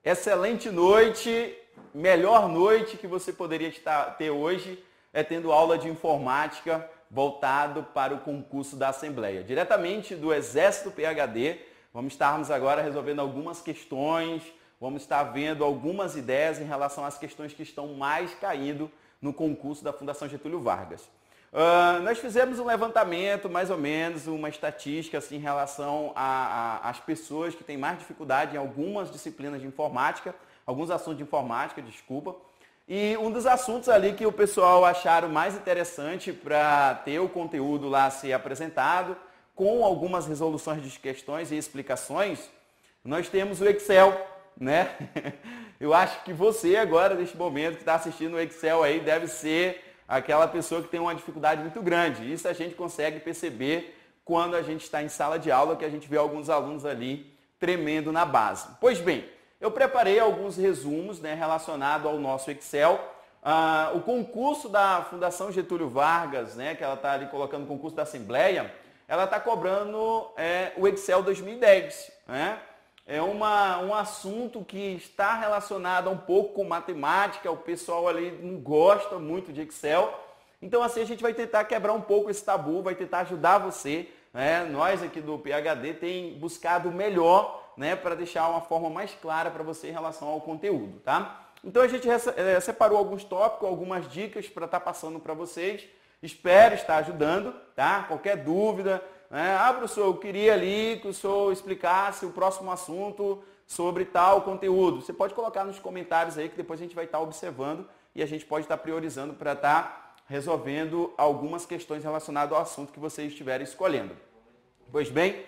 Excelente noite, melhor noite que você poderia ter hoje é tendo aula de informática voltado para o concurso da Assembleia. Diretamente do Exército PhD, vamos estarmos agora resolvendo algumas questões, vamos estar vendo algumas ideias em relação às questões que estão mais caindo no concurso da Fundação Getúlio Vargas. Nós fizemos um levantamento, mais ou menos, uma estatística assim, em relação às pessoas que têm mais dificuldade em algumas disciplinas de informática, alguns assuntos de informática, desculpa. E um dos assuntos ali que o pessoal acharam mais interessante para ter o conteúdo lá ser apresentado, com algumas resoluções de questões e explicações, nós temos o Excel, né? Eu acho que você agora, neste momento, que está assistindo o Excel aí, deve ser aquela pessoa que tem uma dificuldade muito grande. Isso a gente consegue perceber quando a gente está em sala de aula, que a gente vê alguns alunos ali tremendo na base. Pois bem, eu preparei alguns resumos, né, relacionados ao nosso Excel. O concurso da Fundação Getúlio Vargas, né, que ela está ali colocando o concurso da Assembleia, ela está cobrando o Excel 2010, né? É um assunto que está relacionado um pouco com matemática, o pessoal ali não gosta muito de Excel. Então assim a gente vai tentar quebrar um pouco esse tabu, vai tentar ajudar você, né? Nós aqui do PhD tem buscado o melhor, né, para deixar uma forma mais clara para você em relação ao conteúdo, tá? Então a gente separou alguns tópicos, algumas dicas para estar passando para vocês. Espero estar ajudando, tá? Qualquer dúvida, professor, eu queria ali que o senhor explicasse o próximo assunto sobre tal conteúdo. Você pode colocar nos comentários aí que depois a gente vai estar observando e a gente pode estar priorizando para estar resolvendo algumas questões relacionadas ao assunto que vocês estiverem escolhendo. Pois bem,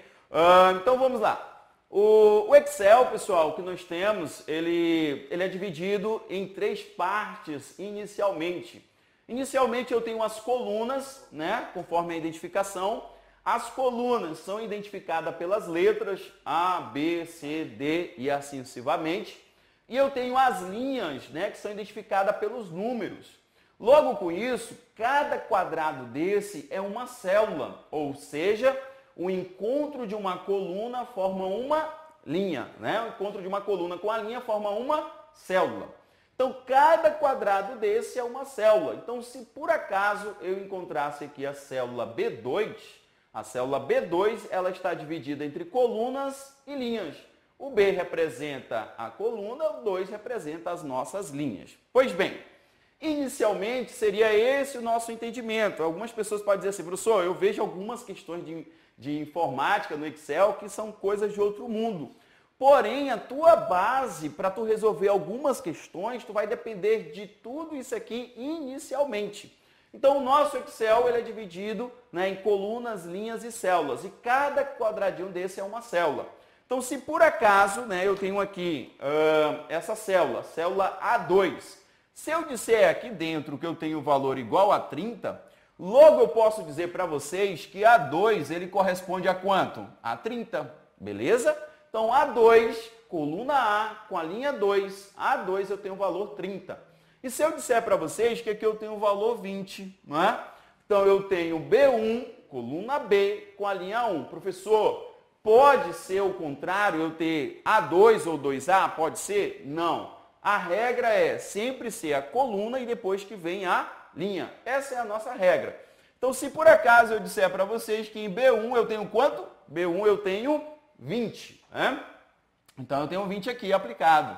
então vamos lá. O Excel, pessoal, que nós temos, ele é dividido em 3 partes inicialmente. Inicialmente eu tenho as colunas, né, conforme a identificação. As colunas são identificadas pelas letras A, B, C, D e assim sucessivamente. E eu tenho as linhas, né, que são identificadas pelos números. Logo com isso, cada quadrado desse é uma célula, ou seja, o encontro de uma coluna forma uma linha, né? O encontro de uma coluna com a linha forma uma célula. Então, cada quadrado desse é uma célula. Então, se por acaso eu encontrasse aqui a célula B2, ela está dividida entre colunas e linhas. O B representa a coluna, o 2 representa as nossas linhas. Pois bem, inicialmente seria esse o nosso entendimento. Algumas pessoas podem dizer assim, professor, eu vejo algumas questões de informática no Excel que são coisas de outro mundo. Porém, a tua base para tu resolver algumas questões, tu vai depender de tudo isso aqui inicialmente. Então, o nosso Excel ele é dividido, né, em colunas, linhas e células. E cada quadradinho desse é uma célula. Então, se por acaso, né, eu tenho aqui essa célula A2. Se eu disser aqui dentro que eu tenho o valor igual a 30, logo eu posso dizer para vocês que A2 ele corresponde a quanto? A 30, beleza? Então, A2, coluna A, com a linha 2, A2 eu tenho o valor 30. E se eu disser para vocês que aqui eu tenho o valor 20, não é? Então, eu tenho B1, coluna B, com a linha 1. Professor, pode ser o contrário, eu ter A2 ou 2A? Pode ser? Não. A regra é sempre ser a coluna e depois que vem a linha. Essa é a nossa regra. Então, se por acaso eu disser para vocês que em B1 eu tenho quanto? B1 eu tenho 20. Né? Então, eu tenho 20 aqui aplicado.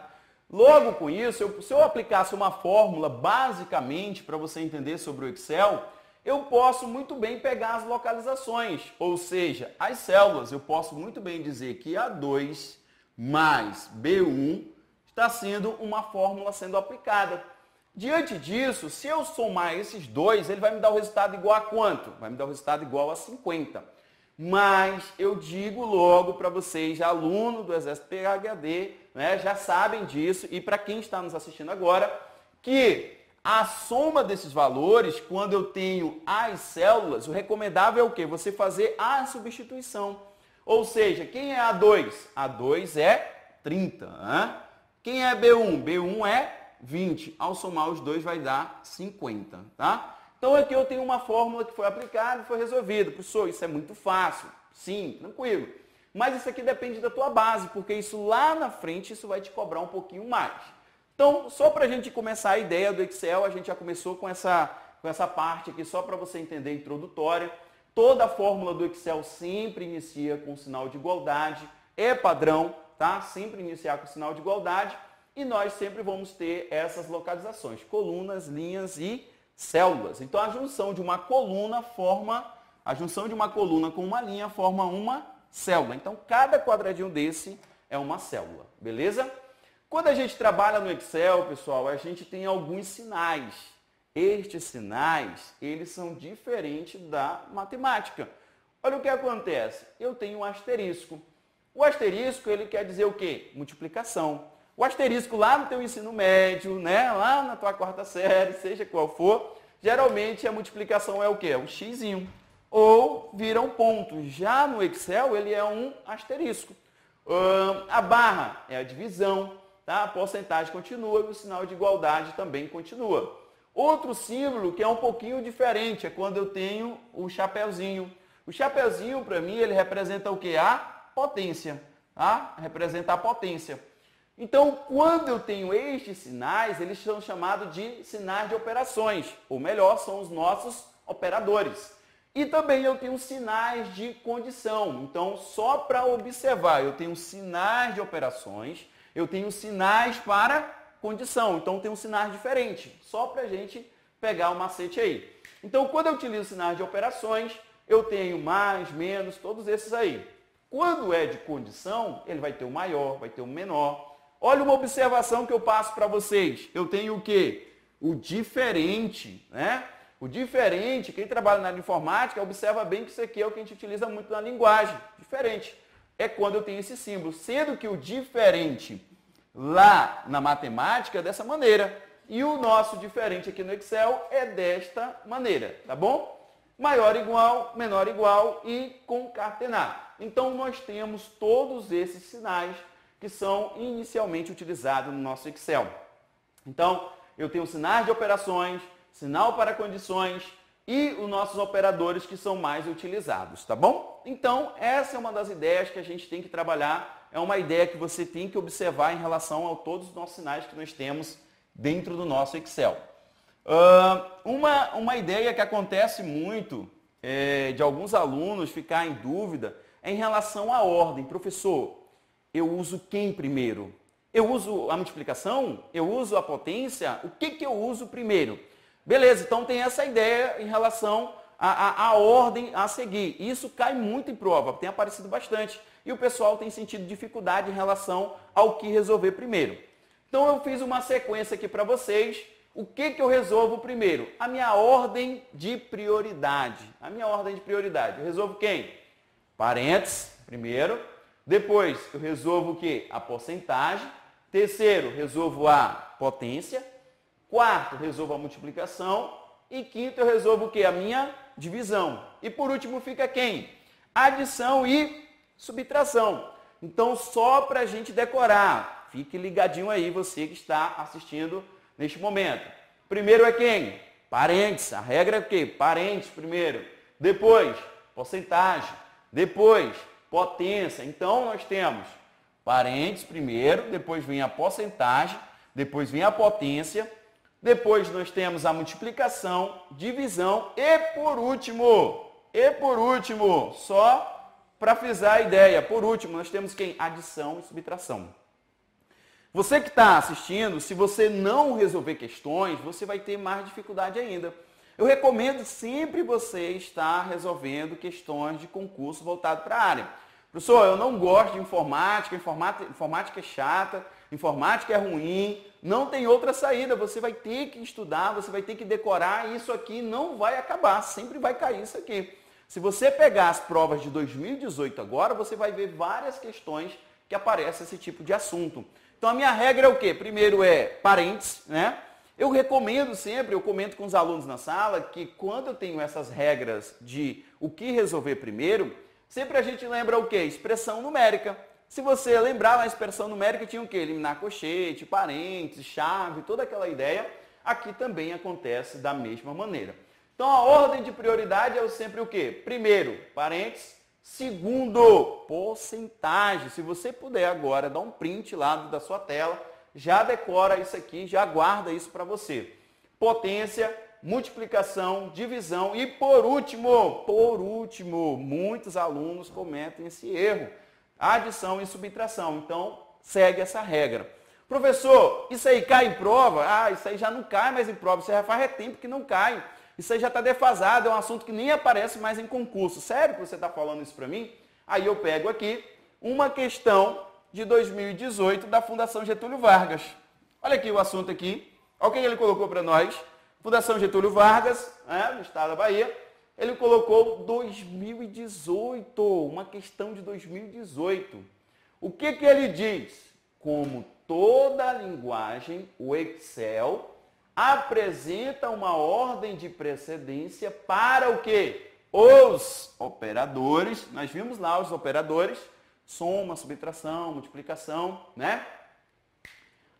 Logo com isso, se eu aplicasse uma fórmula basicamente para você entender sobre o Excel, eu posso muito bem pegar as localizações, ou seja, as células. Eu posso muito bem dizer que A2 mais B1 está sendo uma fórmula sendo aplicada. Diante disso, se eu somar esses dois, ele vai me dar o resultado igual a quanto? Vai me dar o resultado igual a 50. Mas eu digo logo para vocês, aluno do Exército PhD, né, já sabem disso, e para quem está nos assistindo agora, que a soma desses valores, quando eu tenho as células, o recomendável é o quê? Você fazer a substituição. Ou seja, quem é A2? A2 é 30. Né? Quem é B1? B1 é 20. Ao somar os dois vai dar 50. Tá? Então aqui eu tenho uma fórmula que foi aplicada e foi resolvida. Professor, isso é muito fácil. Sim, tranquilo. Mas isso aqui depende da tua base, porque isso lá na frente, isso vai te cobrar um pouquinho mais. Então, só para a gente começar a ideia do Excel, a gente já começou com essa parte aqui, só para você entender, introdutória. Toda a fórmula do Excel sempre inicia com sinal de igualdade, é padrão, tá? Sempre iniciar com sinal de igualdade. E nós sempre vamos ter essas localizações, colunas, linhas e células. Então, a junção de uma coluna com uma linha forma uma célula. Então, cada quadradinho desse é uma célula, beleza? Quando a gente trabalha no Excel, pessoal, a gente tem alguns sinais. Estes sinais, eles são diferentes da matemática. Olha o que acontece. Eu tenho um asterisco. O asterisco, ele quer dizer o quê? Multiplicação. O asterisco lá no teu ensino médio, né? Lá na tua quarta série, seja qual for, geralmente a multiplicação é o quê? É um xizinho. Ou vira um ponto. Já no Excel, ele é um asterisco. A barra é a divisão, tá? A porcentagem continua e o sinal de igualdade também continua. Outro símbolo que é um pouquinho diferente é quando eu tenho o chapeuzinho. O chapeuzinho, para mim, ele representa o quê? A potência. Tá? Representa a potência. Então, quando eu tenho estes sinais, eles são chamados de sinais de operações, ou melhor, são os nossos operadores. E também eu tenho sinais de condição. Então, só para observar, eu tenho sinais de operações, eu tenho sinais para condição. Então, tem um sinais diferente, só para a gente pegar o macete aí. Então, quando eu utilizo sinais de operações, eu tenho mais, menos, todos esses aí. Quando é de condição, ele vai ter o maior, vai ter o menor. Olha uma observação que eu passo para vocês. Eu tenho o quê? O diferente, né? O diferente, quem trabalha na área de informática, observa bem que isso aqui é o que a gente utiliza muito na linguagem. Diferente. É quando eu tenho esse símbolo. Sendo que o diferente lá na matemática é dessa maneira. E o nosso diferente aqui no Excel é desta maneira, tá bom? Maior igual, menor igual e concatenar. Então, nós temos todos esses sinais que são inicialmente utilizados no nosso Excel. Então, eu tenho sinais de operações, sinal para condições e os nossos operadores que são mais utilizados, tá bom? Então, essa é uma das ideias que a gente tem que trabalhar, é uma ideia que você tem que observar em relação a todos os nossos sinais que nós temos dentro do nosso Excel. Uma ideia que acontece muito de alguns alunos ficar em dúvida é em relação à ordem. Professor, eu uso quem primeiro? Eu uso a multiplicação? Eu uso a potência? O que eu uso primeiro? Beleza, então tem essa ideia em relação à ordem a seguir. Isso cai muito em prova, tem aparecido bastante. E o pessoal tem sentido dificuldade em relação ao que resolver primeiro. Então eu fiz uma sequência aqui para vocês. O que eu resolvo primeiro? A minha ordem de prioridade. A minha ordem de prioridade. Eu resolvo quem? Parênteses, primeiro. Depois, eu resolvo o quê? A porcentagem. Terceiro, resolvo a potência. Quarto, resolvo a multiplicação. E quinto, eu resolvo o quê? A minha divisão. E por último fica quem? Adição e subtração. Então, só para a gente decorar. Fique ligadinho aí, você que está assistindo neste momento. Primeiro é quem? Parênteses. A regra é o quê? Parênteses primeiro. Depois, porcentagem. Depois, potência. Então, nós temos parênteses primeiro, depois vem a porcentagem, depois vem a potência, depois nós temos a multiplicação, divisão e por último, só para frisar a ideia, por último, nós temos quem? Adição e subtração. Você que está assistindo, se você não resolver questões, você vai ter mais dificuldade ainda. Eu recomendo sempre você estar resolvendo questões de concurso voltado para a área. Professor, eu não gosto de informática, informática é chata, informática é ruim, não tem outra saída, você vai ter que estudar, você vai ter que decorar e isso aqui não vai acabar, sempre vai cair isso aqui. Se você pegar as provas de 2018 agora, você vai ver várias questões que aparecem esse tipo de assunto. Então a minha regra é o quê? Primeiro é parênteses, né? Eu recomendo sempre, eu comento com os alunos na sala, que quando eu tenho essas regras de o que resolver primeiro, sempre a gente lembra o quê? Expressão numérica. Se você lembrar na expressão numérica, tinha o quê? Eliminar colchete, parênteses, chave, toda aquela ideia. Aqui também acontece da mesma maneira. Então a ordem de prioridade é sempre o quê? Primeiro, parênteses, Segundo, porcentagem. Se você puder agora dar um print lá da sua tela, já decora isso aqui, já guarda isso para você. Potência, multiplicação, divisão e por último, muitos alunos cometem esse erro, adição e subtração. Então, segue essa regra. Professor, isso aí cai em prova? Ah, isso aí já não cai mais em prova, isso aí já faz tempo que não cai. Isso aí já está defasado, é um assunto que nem aparece mais em concurso. Sério que você está falando isso para mim? Aí eu pego aqui uma questão de 2018 da Fundação Getúlio Vargas. Olha aqui o assunto aqui. Olha o que ele colocou para nós. Fundação Getúlio Vargas, no estado da Bahia. Ele colocou 2018, uma questão de 2018. O que ele diz? Como toda linguagem, o Excel apresenta uma ordem de precedência para o quê? Os operadores. Nós vimos lá os operadores, soma, subtração, multiplicação, né?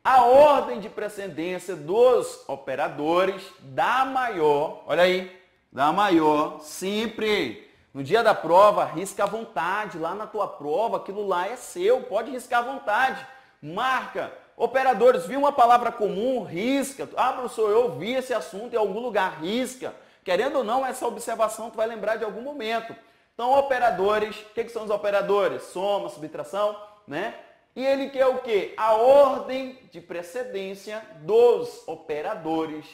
A ordem de precedência dos operadores da maior, olha aí, da maior, sempre. No dia da prova, risca à vontade, lá na tua prova, aquilo lá é seu, pode riscar à vontade. Marca. Operadores, viu uma palavra comum, risca. Ah, professor, eu ouvi esse assunto em algum lugar, risca. Querendo ou não, essa observação tu vai lembrar de algum momento. Então, operadores, o que são os operadores? Soma, subtração, né? E ele quer o quê? A ordem de precedência dos operadores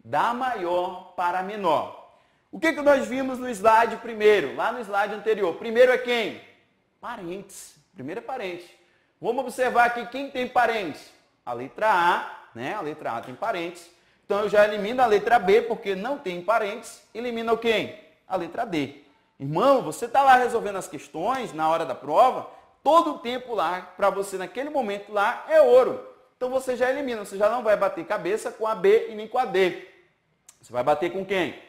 da maior para a menor. O que nós vimos no slide primeiro? Lá no slide anterior. Primeiro é quem? Parentes. Primeiro é parente. Vamos observar aqui quem tem parentes. A letra A, né? A letra A tem parentes. Então eu já elimino a letra B, porque não tem parentes. Elimina o quem? A letra D. Irmão, você está lá resolvendo as questões na hora da prova, todo o tempo lá, para você naquele momento lá, é ouro. Então você já elimina, você já não vai bater cabeça com a B e nem com a D. Você vai bater com quem?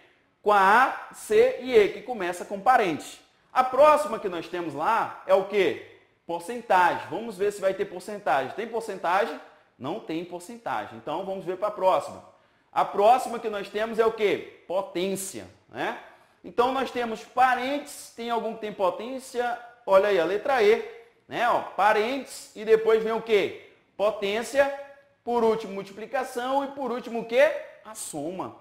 Com a A, C e E, que começa com parente. A próxima que nós temos lá é o quê? Porcentagem. Vamos ver se vai ter porcentagem. Tem porcentagem? Não tem porcentagem. Então, vamos ver para a próxima. A próxima que nós temos é o quê? Potência, né? Então, nós temos parentes. Tem algum que tem potência? Olha aí, a letra E, né? Ó, parentes e depois vem o quê? Potência. Por último, multiplicação. E por último, o quê? A soma.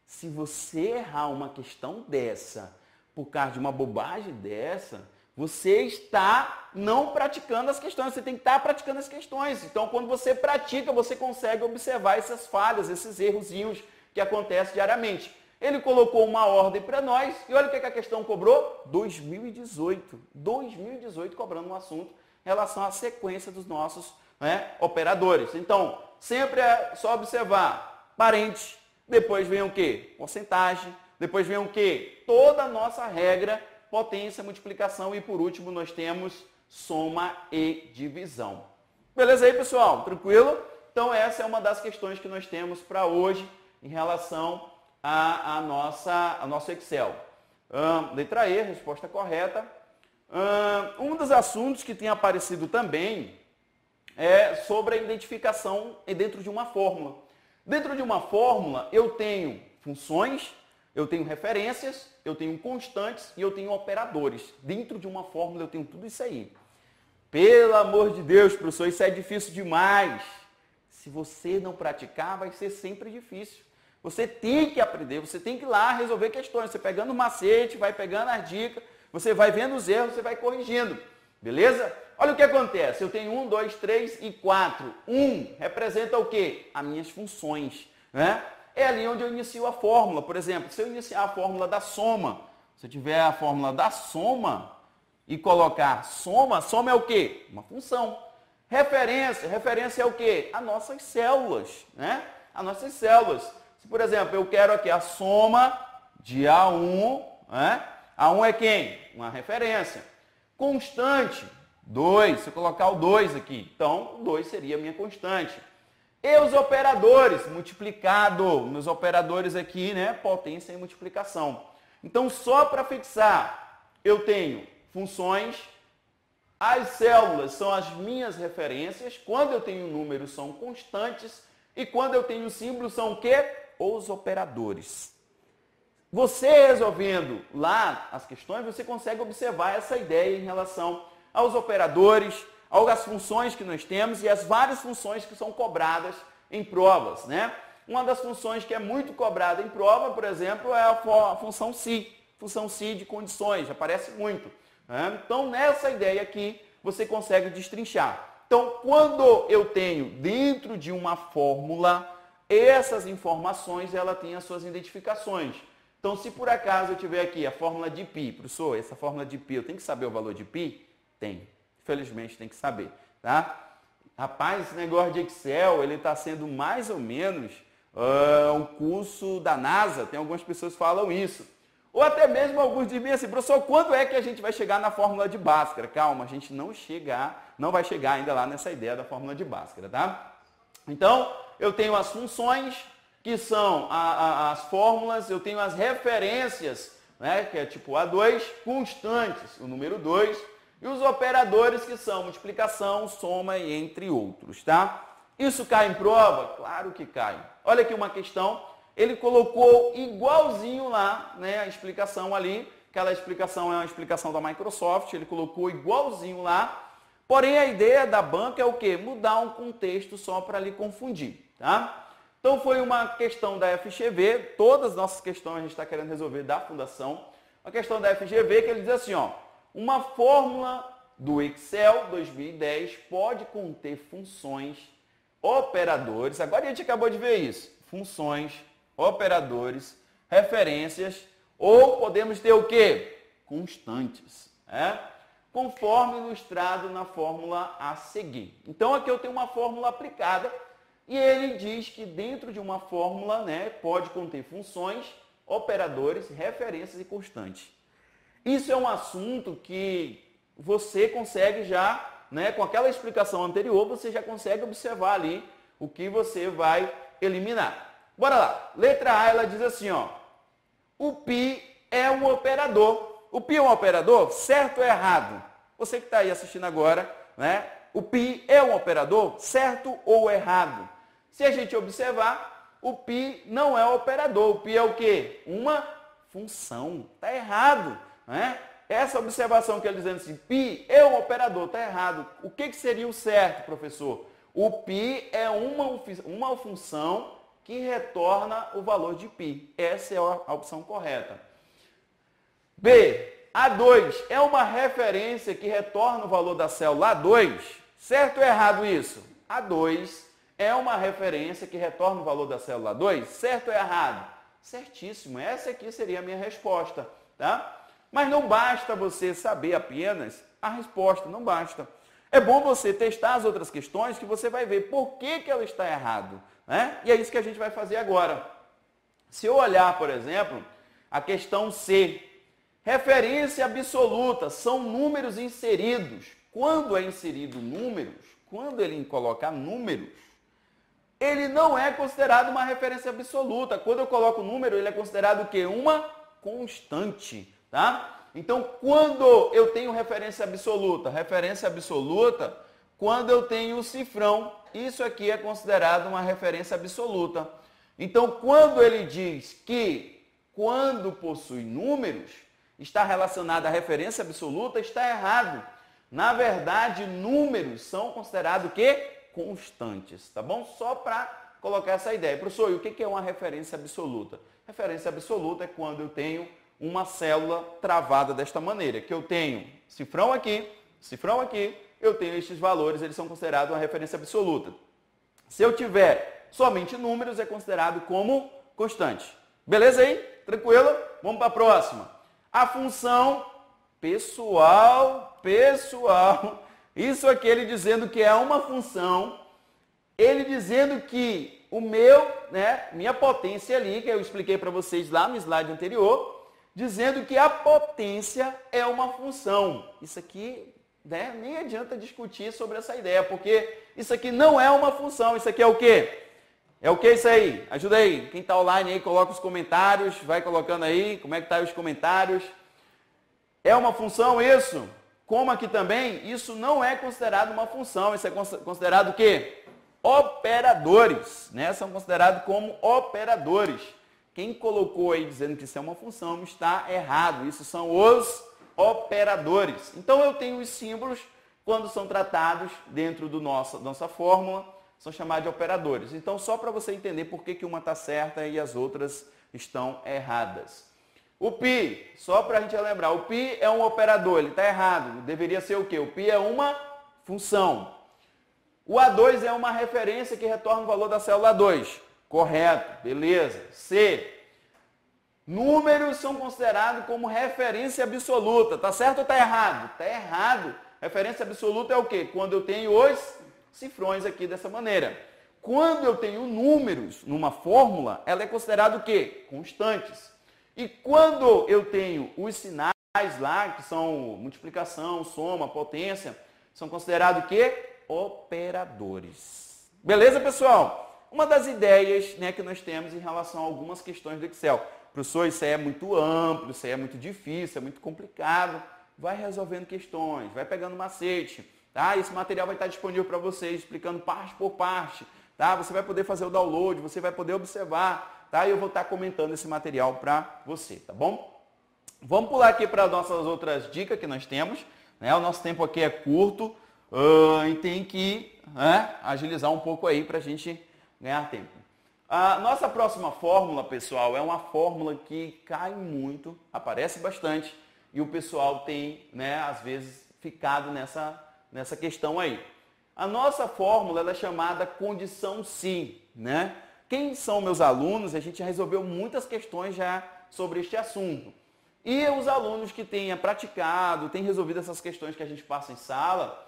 Se você errar uma questão dessa, por causa de uma bobagem dessa, você está não praticando as questões, você tem que estar praticando as questões. Então, quando você pratica, você consegue observar essas falhas, esses errozinhos que acontecem diariamente. Ele colocou uma ordem para nós e olha o que a questão cobrou? 2018. 2018 cobrando um assunto em relação à sequência dos nossos, né, operadores. Então, sempre é só observar parente, depois vem o quê? Porcentagem, depois vem o quê? Toda a nossa regra, potência, multiplicação e por último nós temos soma e divisão. Beleza aí, pessoal? Tranquilo? Então essa é uma das questões que nós temos para hoje em relação ao nosso Excel. Letra E, resposta correta. Um dos assuntos que tem aparecido também é sobre a identificação dentro de uma fórmula. Dentro de uma fórmula eu tenho funções, eu tenho referências, eu tenho constantes e eu tenho operadores. Dentro de uma fórmula eu tenho tudo isso aí. Pelo amor de Deus, professor, isso é difícil demais. Se você não praticar, vai ser sempre difícil. Você tem que aprender, você tem que ir lá resolver questões. Você pegando o macete, vai pegando as dicas, você vai vendo os erros, você vai corrigindo. Beleza? Olha o que acontece. Eu tenho 1, 2, 3 e 4. 1 representa o quê? As minhas funções, né? É ali onde eu inicio a fórmula. Por exemplo, se eu iniciar a fórmula da soma, se eu tiver a fórmula da soma e colocar soma, soma é o quê? Uma função. Referência é o quê? As nossas células, né? As nossas células. Se, por exemplo, eu quero aqui a soma de A1, né? A1 é quem? Uma referência. Constante, 2. Se eu colocar o 2 aqui, então o 2 seria a minha constante. E os operadores, multiplicado, meus operadores aqui, né, potência e multiplicação. Então, só para fixar, eu tenho funções, as células são as minhas referências, quando eu tenho números são constantes, e quando eu tenho símbolos são o quê? Os operadores. você resolvendo lá as questões, você consegue observar essa ideia em relação aos operadores, às funções que nós temos e as várias funções que são cobradas em provas, né? Uma das funções que é muito cobrada em prova, por exemplo, é a função SI de condições, aparece muito, né? Então, nessa ideia aqui, você consegue destrinchar. Então, quando eu tenho dentro de uma fórmula, essas informações, ela tem as suas identificações. Então, se por acaso eu tiver aqui a fórmula de π, professor, essa fórmula de π, eu tenho que saber o valor de π? Tem. Infelizmente, tem que saber, tá? Rapaz, esse negócio de Excel, ele está sendo mais ou menos um curso da NASA, tem algumas pessoas que falam isso. Ou até mesmo alguns dizem assim, professor, quando é que a gente vai chegar na fórmula de Bhaskara? Calma, a gente não vai chegar ainda lá nessa ideia da fórmula de Bhaskara, tá? Então, eu tenho as funções, que são as fórmulas, eu tenho as referências, né, que é tipo A2, constantes, o número 2, e os operadores, que são multiplicação, soma e entre outros, tá? Isso cai em prova? Claro que cai. Olha aqui uma questão, ele colocou igualzinho lá, né, a explicação ali, aquela explicação é uma explicação da Microsoft, ele colocou igualzinho lá, porém a ideia da banca é o quê? Mudar um contexto só para lhe confundir, tá? Então foi uma questão da FGV, todas as nossas questões a gente está querendo resolver da fundação, a questão da FGV que ele diz assim, ó, uma fórmula do Excel 2010 pode conter funções, operadores, agora a gente acabou de ver isso, funções, operadores, referências, ou podemos ter o quê? Constantes, conforme ilustrado na fórmula a seguir. Então aqui eu tenho uma fórmula aplicada e ele diz que dentro de uma fórmula, né, pode conter funções, operadores, referências e constantes. Isso é um assunto que você consegue já, né, com aquela explicação anterior, você já consegue observar ali o que você vai eliminar. Bora lá. Letra A, ela diz assim, ó, o π é um operador. O π é um operador? Certo ou errado? Você que está aí assistindo agora, né? O π é um operador? Certo ou errado? Se a gente observar, o π não é operador. O π é o quê? Uma função. Está errado, né? Essa observação que ele dizendo assim, π é um operador, está errado. O que seria o certo, professor? O π é uma função que retorna o valor de π. Essa é a opção correta. B, A2 é uma referência que retorna o valor da célula A2. Certo ou errado isso? A2 é uma referência que retorna o valor da célula A2. Certo ou errado? Certíssimo. Essa aqui seria a minha resposta, tá? Mas não basta você saber apenas a resposta, não basta. É bom você testar as outras questões que você vai ver por que ela está errado, né? E é isso que a gente vai fazer agora. Se eu olhar, por exemplo, a questão C, referência absoluta, são números inseridos. Quando é inserido números, quando ele coloca números, ele não é considerado uma referência absoluta. Quando eu coloco o número, ele é considerado o quê? Uma constante, tá? Então, quando eu tenho referência absoluta, quando eu tenho o cifrão, isso aqui é considerado uma referência absoluta. Então, quando ele diz que quando possui números, está relacionado à referência absoluta, está errado. Na verdade, números são considerados o quê? Constantes, tá bom? Só para colocar essa ideia. Professor, e o que é uma referência absoluta? Referência absoluta é quando eu tenho uma célula travada desta maneira, que eu tenho cifrão aqui, eu tenho estes valores, eles são considerados uma referência absoluta. Se eu tiver somente números, é considerado como constante. Beleza aí? Tranquilo? Vamos para a próxima. A função pessoal, isso aqui ele dizendo que é uma função, ele dizendo que o minha potência ali, que eu expliquei para vocês lá no slide anterior, dizendo que a potência é uma função. Isso aqui, né, nem adianta discutir sobre essa ideia, porque isso aqui não é uma função, isso aqui é o quê? É o que isso aí? Ajuda aí. Quem está online aí, coloca os comentários, vai colocando aí, como é que tá aí os comentários. É uma função isso? Como aqui também, isso não é considerado uma função, isso é considerado o quê? Operadores, né? São considerados como operadores. Quem colocou aí dizendo que isso é uma função está errado. Isso são os operadores. Então eu tenho os símbolos, quando são tratados dentro da nossa fórmula, são chamados de operadores. Então só para você entender por que uma está certa e as outras estão erradas. O π, só para a gente lembrar, o π é um operador, ele está errado. Deveria ser o quê? O π é uma função. O A2 é uma referência que retorna o valor da célula A2. Correto, beleza. C, números são considerados como referência absoluta. Tá certo ou está errado? Está errado. Referência absoluta é o quê? Quando eu tenho os cifrões aqui dessa maneira. Quando eu tenho números numa fórmula, ela é considerada o quê? Constantes. E quando eu tenho os sinais lá, que são multiplicação, soma, potência, são considerados o quê? Operadores. Beleza, pessoal? Uma das ideias, né, que nós temos em relação a algumas questões do Excel. Professor, isso aí é muito amplo, isso aí é muito difícil, é muito complicado. Vai resolvendo questões, vai pegando macete. Tá? Esse material vai estar disponível para vocês, explicando parte por parte. Tá? Você vai poder fazer o download, você vai poder observar. Tá? E eu vou estar comentando esse material para você, tá bom? Vamos pular aqui para as nossas outras dicas que nós temos. Né? O nosso tempo aqui é curto e tem que agilizar um pouco aí para a gente ganhar tempo. A nossa próxima fórmula, pessoal, é uma fórmula que cai muito, aparece bastante e o pessoal tem, né, às vezes, ficado nessa questão aí. A nossa fórmula ela é chamada condição sim, né? Quem são meus alunos? A gente já resolveu muitas questões já sobre este assunto. E os alunos que tenham praticado, têm resolvido essas questões que a gente passa em sala,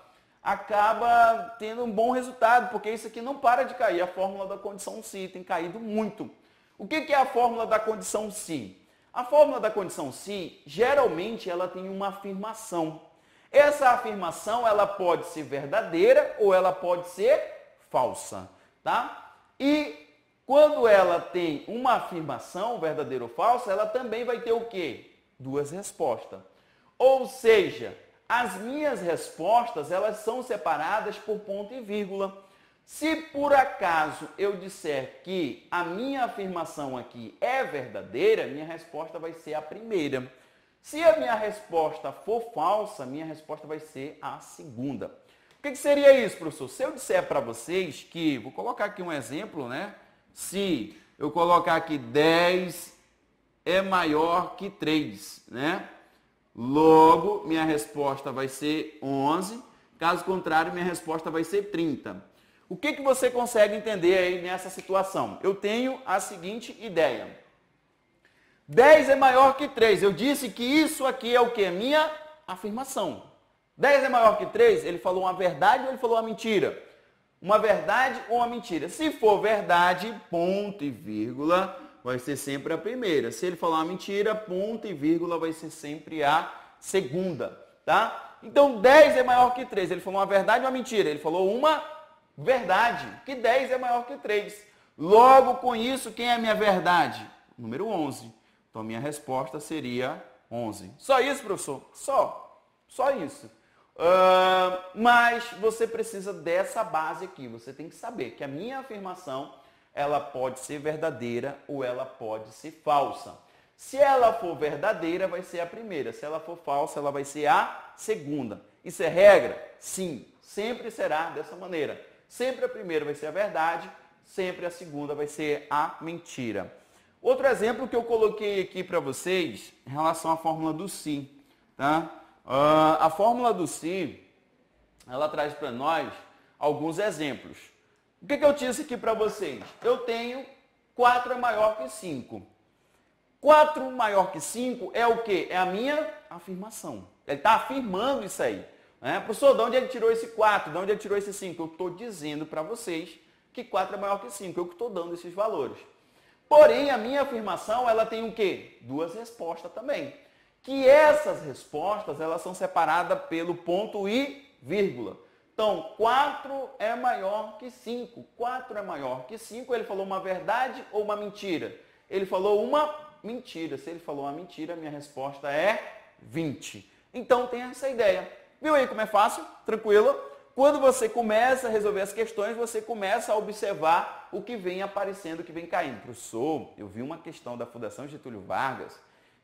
acaba tendo um bom resultado, porque isso aqui não para de cair. A fórmula da condição sim tem caído muito. O que é a fórmula da condição sim? A fórmula da condição sim, geralmente, ela tem uma afirmação. Essa afirmação, ela pode ser verdadeira ou ela pode ser falsa, tá? E quando ela tem uma afirmação, verdadeira ou falsa, ela também vai ter o quê? Duas respostas. Ou seja, as minhas respostas, elas são separadas por ponto e vírgula. Se por acaso eu disser que a minha afirmação aqui é verdadeira, minha resposta vai ser a primeira. Se a minha resposta for falsa, minha resposta vai ser a segunda. O que seria isso, professor? Se eu disser para vocês que, vou colocar aqui um exemplo, né? Se eu colocar aqui 10 é maior que 3, né? Logo, minha resposta vai ser 11. Caso contrário, minha resposta vai ser 30. O que você consegue entender aí nessa situação? Eu tenho a seguinte ideia. 10 é maior que 3. Eu disse que isso aqui é o quê? Minha afirmação. 10 é maior que 3? Ele falou uma verdade ou ele falou uma mentira? Uma verdade ou uma mentira? Se for verdade, ponto e vírgula, vai ser sempre a primeira. Se ele falar uma mentira, ponto e vírgula vai ser sempre a segunda, tá? Então, 10 é maior que 3. Ele falou uma verdade ou uma mentira? Ele falou uma verdade, que 10 é maior que 3. Logo, com isso, quem é a minha verdade? Número 11. Então, minha resposta seria 11. Só isso, professor? Só isso. Mas você precisa dessa base aqui. Você tem que saber que a minha afirmação, ela pode ser verdadeira ou ela pode ser falsa. Se ela for verdadeira, vai ser a primeira. Se ela for falsa, ela vai ser a segunda. Isso é regra? Sim. Sempre será dessa maneira. Sempre a primeira vai ser a verdade, sempre a segunda vai ser a mentira. Outro exemplo que eu coloquei aqui para vocês em relação à fórmula do sim. Tá? A fórmula do sim, ela traz para nós alguns exemplos. O que eu disse aqui para vocês? Eu tenho 4 é maior que 5. 4 maior que 5 é o quê? É a minha afirmação. Ele está afirmando isso aí. Professor, de onde ele tirou esse 4? De onde ele tirou esse 5? Eu estou dizendo para vocês que 4 é maior que 5. Eu que estou dando esses valores. Porém, a minha afirmação, ela tem o quê? Duas respostas também. Que essas respostas, elas são separadas pelo ponto e vírgula. Então, 4 é maior que 5. 4 é maior que 5. Ele falou uma verdade ou uma mentira? Ele falou uma mentira. Se ele falou uma mentira, minha resposta é 20. Então, tem essa ideia. Viu aí como é fácil? Tranquilo? quando você começa a resolver as questões, você começa a observar o que vem aparecendo, o que vem caindo. Professor, eu vi uma questão da Fundação Getúlio Vargas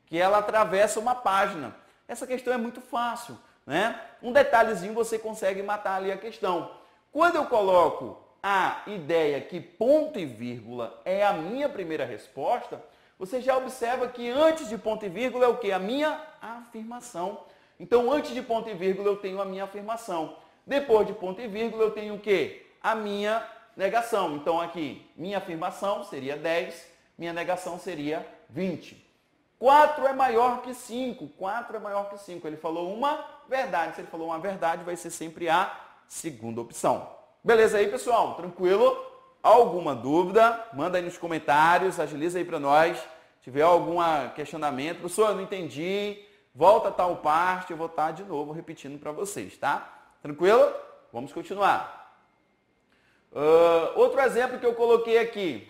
que ela atravessa uma página. Essa questão é muito fácil, né? Um detalhezinho você consegue matar ali a questão. Quando eu coloco a ideia que ponto e vírgula é a minha primeira resposta, você já observa que antes de ponto e vírgula é o quê? A minha afirmação. Então, antes de ponto e vírgula eu tenho a minha afirmação. Depois de ponto e vírgula eu tenho o quê? A minha negação. Então, aqui, minha afirmação seria 10, minha negação seria 20. 4 é maior que 5. 4 é maior que 5. Ele falou uma verdade. Se ele falou uma verdade, vai ser sempre a segunda opção. Beleza aí, pessoal? Tranquilo? Alguma dúvida? Manda aí nos comentários, agiliza aí para nós. Se tiver algum questionamento, professor, eu não entendi, volta a tal parte, eu vou estar de novo repetindo para vocês, tá? Tranquilo? Vamos continuar. Outro exemplo que eu coloquei aqui.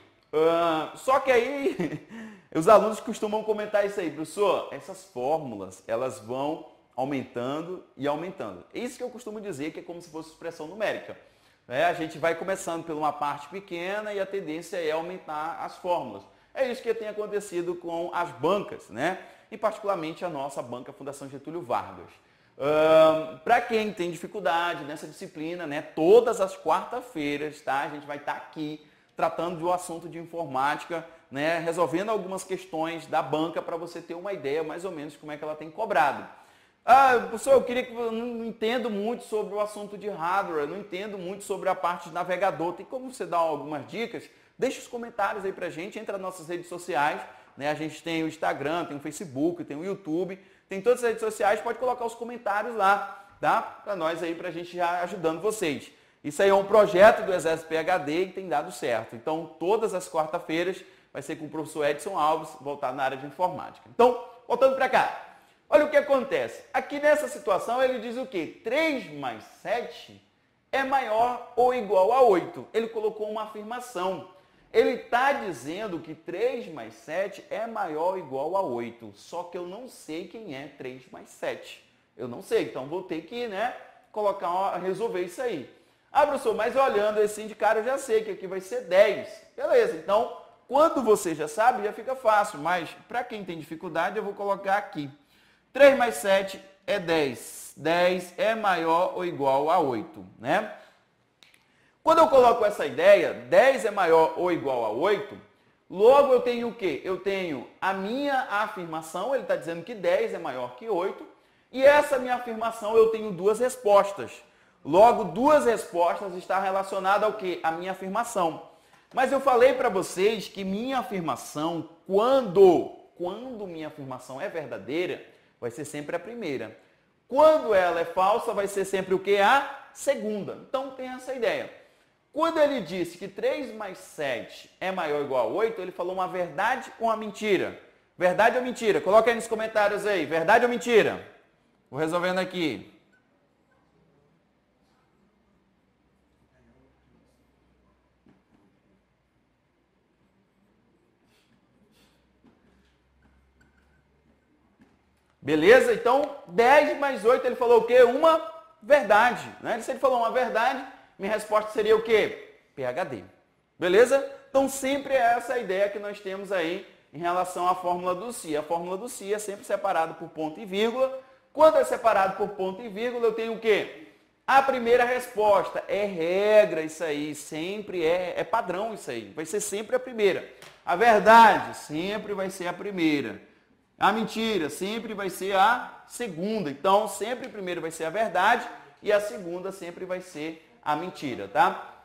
Só que aí, os alunos costumam comentar isso aí, professor, essas fórmulas, elas vão aumentando e aumentando. É isso que eu costumo dizer, que é como se fosse expressão numérica. A gente vai começando por uma parte pequena e a tendência é aumentar as fórmulas. É isso que tem acontecido com as bancas, né? E particularmente a nossa banca Fundação Getúlio Vargas. Para quem tem dificuldade nessa disciplina, né? Todas as quarta-feiras, tá? A gente vai estar aqui tratando de um assunto de informática, né? Resolvendo algumas questões da banca para você ter uma ideia mais ou menos como é que ela tem cobrado. Professor, eu queria que eu não entendo muito sobre o assunto de hardware, não entendo muito sobre a parte de navegador. Tem como você dar algumas dicas? Deixa os comentários aí pra gente, entra nas nossas redes sociais, né? A gente tem o Instagram, tem o Facebook, tem o YouTube, tem todas as redes sociais, pode colocar os comentários lá, tá? Para nós aí, pra gente já ajudando vocês. Isso aí é um projeto do Exército PhD que tem dado certo. Então, todas as quarta-feiras vai ser com o professor Edson Alves, voltado na área de informática. Então, voltando para cá. Olha o que acontece. Aqui nessa situação ele diz o quê? 3 mais 7 é maior ou igual a 8. Ele colocou uma afirmação. Ele está dizendo que 3 mais 7 é maior ou igual a 8. Só que eu não sei quem é 3 mais 7. Eu não sei, então vou ter que, né, resolver isso aí. Professor, mas olhando assim de cara eu já sei que aqui vai ser 10. Beleza, então quando você já sabe já fica fácil. Mas para quem tem dificuldade eu vou colocar aqui. 3 mais 7 é 10. 10 é maior ou igual a 8, né? Quando eu coloco essa ideia, 10 é maior ou igual a 8, logo eu tenho o quê? Eu tenho a minha afirmação, ele está dizendo que 10 é maior que 8, e essa minha afirmação eu tenho duas respostas. Logo, duas respostas está relacionada ao quê? A minha afirmação. Mas eu falei para vocês que minha afirmação, quando minha afirmação é verdadeira, vai ser sempre a primeira. Quando ela é falsa, vai ser sempre o quê? A segunda. Então, tem essa ideia. Quando ele disse que 3 mais 7 é maior ou igual a 8, ele falou uma verdade ou uma mentira? Verdade ou mentira? Coloca aí nos comentários aí. Verdade ou mentira? Vou resolvendo aqui. Beleza? Então, 10 mais 8, ele falou o quê? Uma verdade. Né? Se ele falou uma verdade, minha resposta seria o quê? PhD. Beleza? Então, sempre é essa a ideia que nós temos aí em relação à fórmula do Si. A fórmula do Si é sempre separada por ponto e vírgula. Quando é separado por ponto e vírgula, eu tenho o quê? A primeira resposta. É regra isso aí. Sempre é padrão isso aí. Vai ser sempre a primeira. A verdade sempre vai ser a primeira. A mentira sempre vai ser a segunda. Então, sempre primeiro vai ser a verdade e a segunda sempre vai ser a mentira, tá?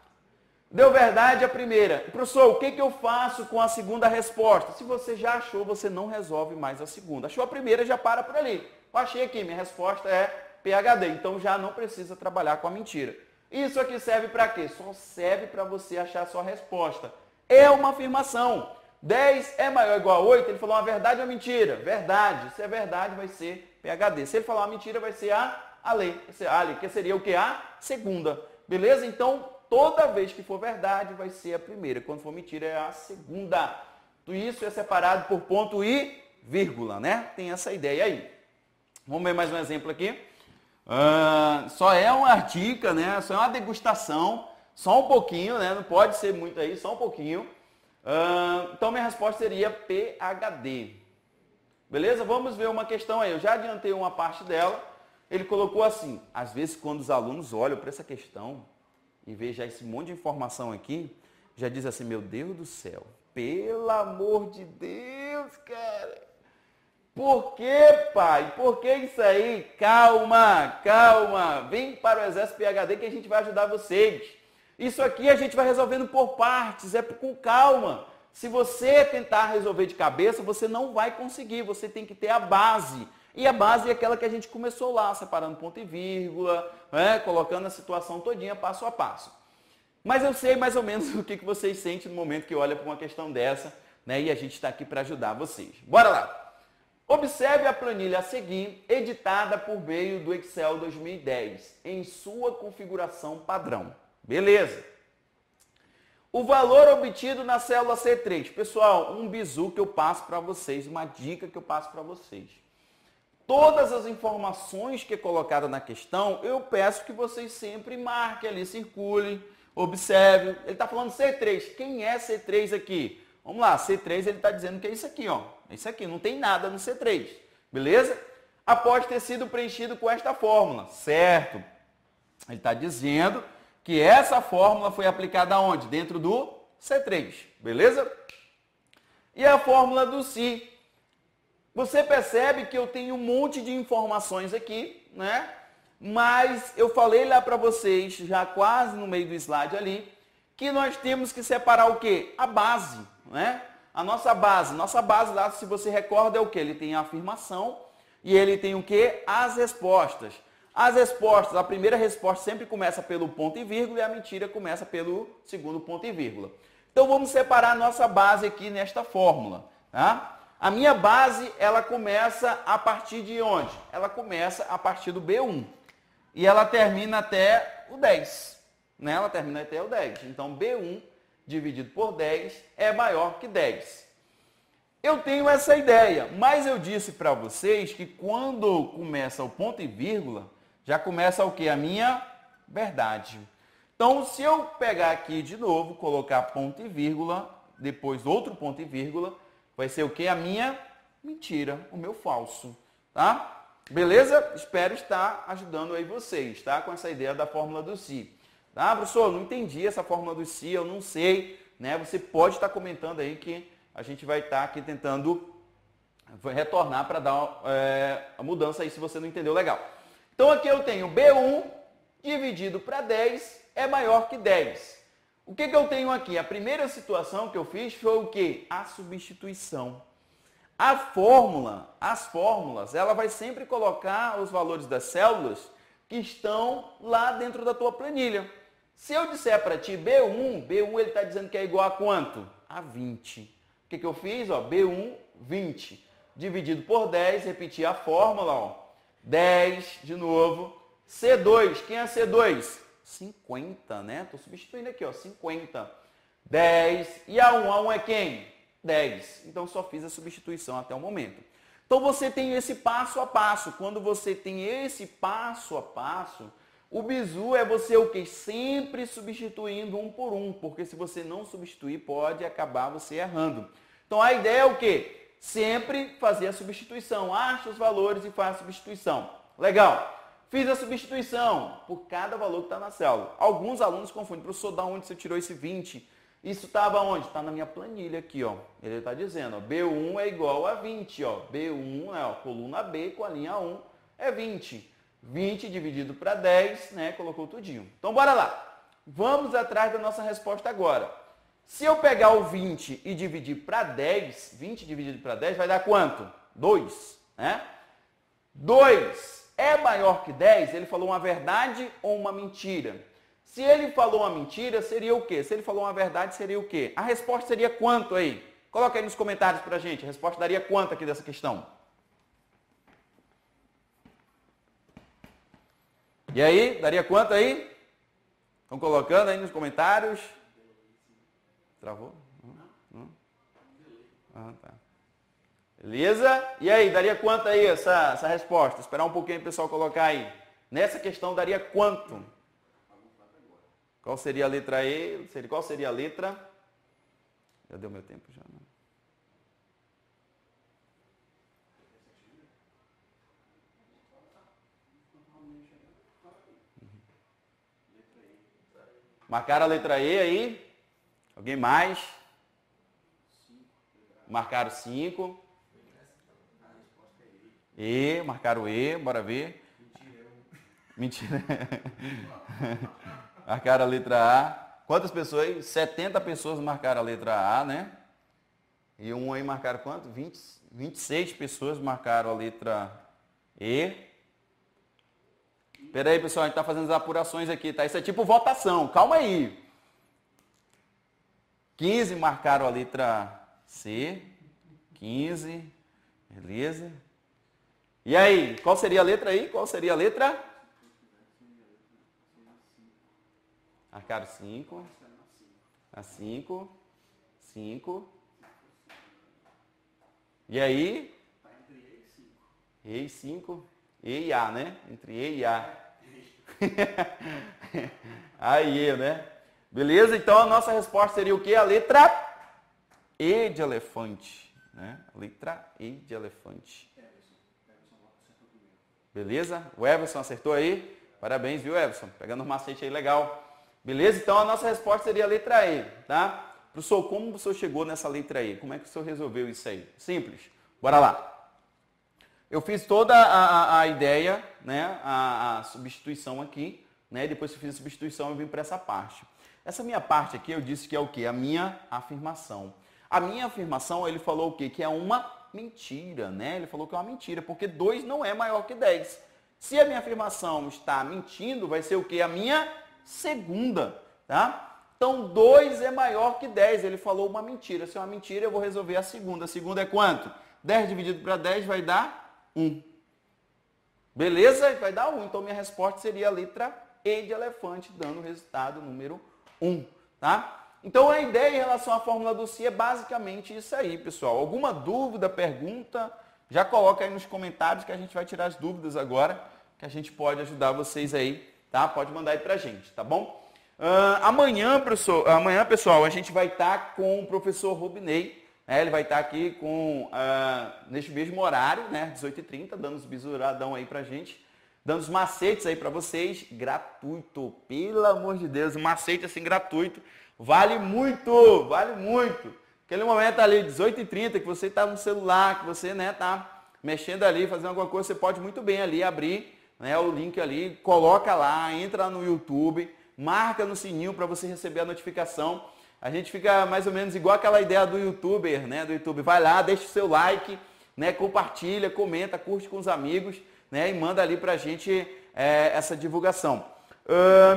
Deu verdade a primeira. Professor, o que eu faço com a segunda resposta? Se você já achou, você não resolve mais a segunda. Achou a primeira, já para por ali. Eu achei aqui, minha resposta é PhD. Então, já não precisa trabalhar com a mentira. Isso aqui serve para quê? Só serve para você achar a sua resposta. É uma afirmação. 10 é maior ou igual a 8, ele falou uma verdade ou mentira? Verdade. Se é verdade, vai ser PhD. Se ele falar uma mentira, vai ser a lei, que seria o que? A segunda. Beleza? Então, toda vez que for verdade, vai ser a primeira. Quando for mentira, é a segunda. Tudo isso é separado por ponto e vírgula, né? Tem essa ideia aí. Vamos ver mais um exemplo aqui. Só é uma dica, né? Só é uma degustação, só um pouquinho, né? Não pode ser muito aí, só um pouquinho. Então minha resposta seria PhD. Beleza? Vamos ver uma questão aí. Eu já adiantei uma parte dela. Ele colocou assim, às vezes quando os alunos olham para essa questão e veem já esse monte de informação aqui, já diz assim, meu Deus do céu, pelo amor de Deus, cara. Por que, pai? Por que isso aí? Calma, calma. Vem para o Exército PhD que a gente vai ajudar vocês. Isso aqui a gente vai resolvendo por partes, é com calma. Se você tentar resolver de cabeça, você não vai conseguir. Você tem que ter a base. E a base é aquela que a gente começou lá, separando ponto e vírgula, né? Colocando a situação todinha passo a passo. Mas eu sei mais ou menos o que vocês sentem no momento que olha para uma questão dessa, né? E a gente está aqui para ajudar vocês. Bora lá! Observe a planilha a seguir, editada por meio do Excel 2010, em sua configuração padrão. Beleza. O valor obtido na célula C3. Pessoal, um bizu que eu passo para vocês, uma dica que eu passo para vocês. Todas as informações que é colocada na questão, eu peço que vocês sempre marquem ali, circulem, observem. Ele está falando C3. Quem é C3 aqui? Vamos lá, C3 ele está dizendo que é isso aqui, ó. É isso aqui, não tem nada no C3. Beleza? Após ter sido preenchido com esta fórmula. Certo. Ele está dizendo que essa fórmula foi aplicada aonde? Dentro do C3. Beleza? E a fórmula do Si. Você percebe que eu tenho um monte de informações aqui, né? Mas eu falei lá para vocês, já quase no meio do slide ali, que nós temos que separar o quê? A base, né? A nossa base lá, se você recorda, é o quê? Ele tem a afirmação e ele tem o quê? As respostas. As respostas, a primeira resposta sempre começa pelo ponto e vírgula e a mentira começa pelo segundo ponto e vírgula. Então vamos separar a nossa base aqui nesta fórmula, tá? A minha base, ela começa a partir de onde? Ela começa a partir do B1 e ela termina até o 10, né? Ela termina até o 10. Então B1 dividido por 10 é maior que 10. Eu tenho essa ideia, mas eu disse para vocês que quando começa o ponto e vírgula, já começa o quê? A minha verdade. Então, se eu pegar aqui de novo, colocar ponto e vírgula, depois outro ponto e vírgula, vai ser o quê? A minha mentira, o meu falso, tá? Beleza? Espero estar ajudando aí vocês, tá? Com essa ideia da fórmula do Si. Tá, professor, não entendi essa fórmula do Si, eu não sei, né? Você pode estar comentando aí que a gente vai estar aqui tentando retornar para dar a mudança aí se você não entendeu legal. Então aqui eu tenho B1 dividido para 10 é maior que 10. O que eu tenho aqui? A primeira situação que eu fiz foi o quê? A substituição. A fórmula, as fórmulas, ela vai sempre colocar os valores das células que estão lá dentro da tua planilha. Se eu disser para ti B1 ele está dizendo que é igual a quanto? A 20. O que eu fiz? Ó, B1, 20. Dividido por 10, repetir a fórmula, ó. 10, de novo. C2, quem é C2? 50, né? Estou substituindo aqui, ó, 50. 10. E A1? A1 é quem? 10. Então, só fiz a substituição até o momento. Então, você tem esse passo a passo. Quando você tem esse passo a passo, o bizu é você o quê? Sempre substituindo um por um. Porque se você não substituir, pode acabar você errando. Então, a ideia é o quê? Sempre fazer a substituição. Acha os valores e faz a substituição. Legal. Fiz a substituição por cada valor que está na célula. Alguns alunos confundem. Professor, da onde você tirou esse 20? Isso estava onde? Está na minha planilha aqui, ó. Ele está dizendo, ó, B1 é igual a 20, ó. B1 é, ó, coluna B com a linha 1 é 20. 20 dividido para 10, né? Colocou tudinho. Então, bora lá. Vamos atrás da nossa resposta agora. Se eu pegar o 20 e dividir para 10, 20 dividido para 10 vai dar quanto? 2, né? 2 é maior que 10? Ele falou uma verdade ou uma mentira? Se ele falou uma mentira, seria o quê? Se ele falou uma verdade, seria o quê? A resposta seria quanto aí? Coloca aí nos comentários pra gente. A resposta daria quanto aqui dessa questão? E aí? Daria quanto aí? Estão colocando aí nos comentários? Travou? Ah, tá. Beleza? E aí? Daria quanto aí essa resposta? Esperar um pouquinho o pessoal colocar aí. Nessa questão daria quanto? Qual seria a letra E? Qual seria a letra? Já deu meu tempo já, né? Marcaram a letra E aí? Alguém mais? Marcaram 5. E, marcaram E, bora ver. Mentira. Marcaram a letra A. Quantas pessoas aí? 70 pessoas marcaram a letra A, né? E um aí marcaram quanto? 26 pessoas marcaram a letra E. Espera aí, pessoal, a gente está fazendo as apurações aqui, tá? Isso é tipo votação, calma aí. 15 marcaram a letra C. 15, beleza. E aí, qual seria a letra aí? Qual seria a letra? Marcaram 5. A 5. 5. E aí? E e 5. E e A, né? Entre E e A. A e E, né? Beleza? Então a nossa resposta seria o quê? A letra E de elefante. Né? A letra E de elefante. Beleza? O Everson acertou aí? Parabéns, viu, Everson? Pegando um macete aí legal. Beleza? Então a nossa resposta seria a letra E, tá? Professor, como o senhor chegou nessa letra E? Como é que o senhor resolveu isso aí? Simples. Bora lá. Eu fiz toda a ideia, né? A substituição aqui, né? Depois que eu fiz a substituição, eu vim para essa parte. Essa minha parte aqui, eu disse que é o quê? A minha afirmação. A minha afirmação, ele falou o quê? Que é uma mentira, né? Ele falou que é uma mentira, porque 2 não é maior que 10. Se a minha afirmação está mentindo, vai ser o quê? A minha segunda, tá? Então, 2 é maior que 10. Ele falou uma mentira. Se é uma mentira, eu vou resolver a segunda. A segunda é quanto? 10 dividido para 10 vai dar 1. Beleza? Vai dar 1. Então, minha resposta seria a letra E de elefante, dando o resultado número 1, tá? Então, a ideia em relação à fórmula do Si é basicamente isso aí, pessoal. Alguma dúvida, pergunta, já coloca aí nos comentários que a gente vai tirar as dúvidas agora, que a gente pode ajudar vocês aí, tá? Pode mandar aí pra gente, tá bom? Amanhã, pessoal, a gente vai estar com o professor Rubinei, né? Ele vai estar aqui neste mesmo horário, né? 18h30, dando os bisuradão aí pra gente, dando os macetes aí pra vocês, gratuito, pelo amor de Deus, um macete assim gratuito. Vale muito, vale muito. Aquele momento ali, 18h30, que você está no celular, que você, né, tá mexendo ali, fazendo alguma coisa, você pode muito bem ali abrir, né, o link ali, coloca lá, entra no YouTube, marca no sininho para você receber a notificação. A gente fica mais ou menos igual aquela ideia do YouTuber, né, do YouTube. Vai lá, deixa o seu like, né, compartilha, comenta, curte com os amigos, né, e manda ali pra gente essa divulgação.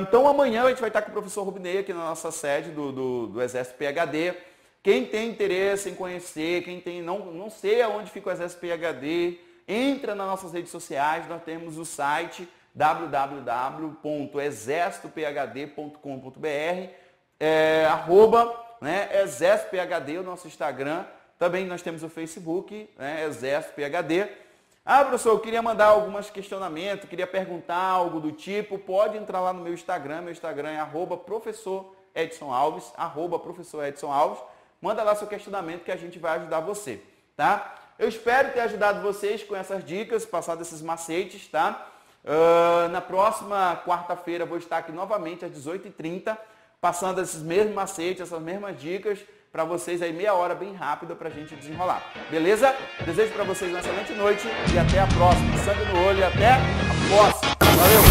Então amanhã a gente vai estar com o professor Rubinei aqui na nossa sede do Exército PhD. Quem tem interesse em conhecer, quem tem não sei aonde fica o Exército PhD, entra nas nossas redes sociais, nós temos o site www.exercitophd.com.br, Exército PhD, o nosso Instagram. Também nós temos o Facebook, né, Exército PhD. Professor, eu queria mandar alguns questionamentos, queria perguntar algo do tipo, pode entrar lá no meu Instagram é @professor Edson Alves, @professor Edson Alves, manda lá seu questionamento que a gente vai ajudar você, tá? Eu espero ter ajudado vocês com essas dicas, passado esses macetes, tá? Na próxima quarta-feira vou estar aqui novamente às 18h30, passando esses mesmos macetes, essas mesmas dicas, para vocês aí meia hora bem rápida para a gente desenrolar. Beleza? Desejo para vocês uma excelente noite e até a próxima. Sangue no olho e até a próxima. Valeu!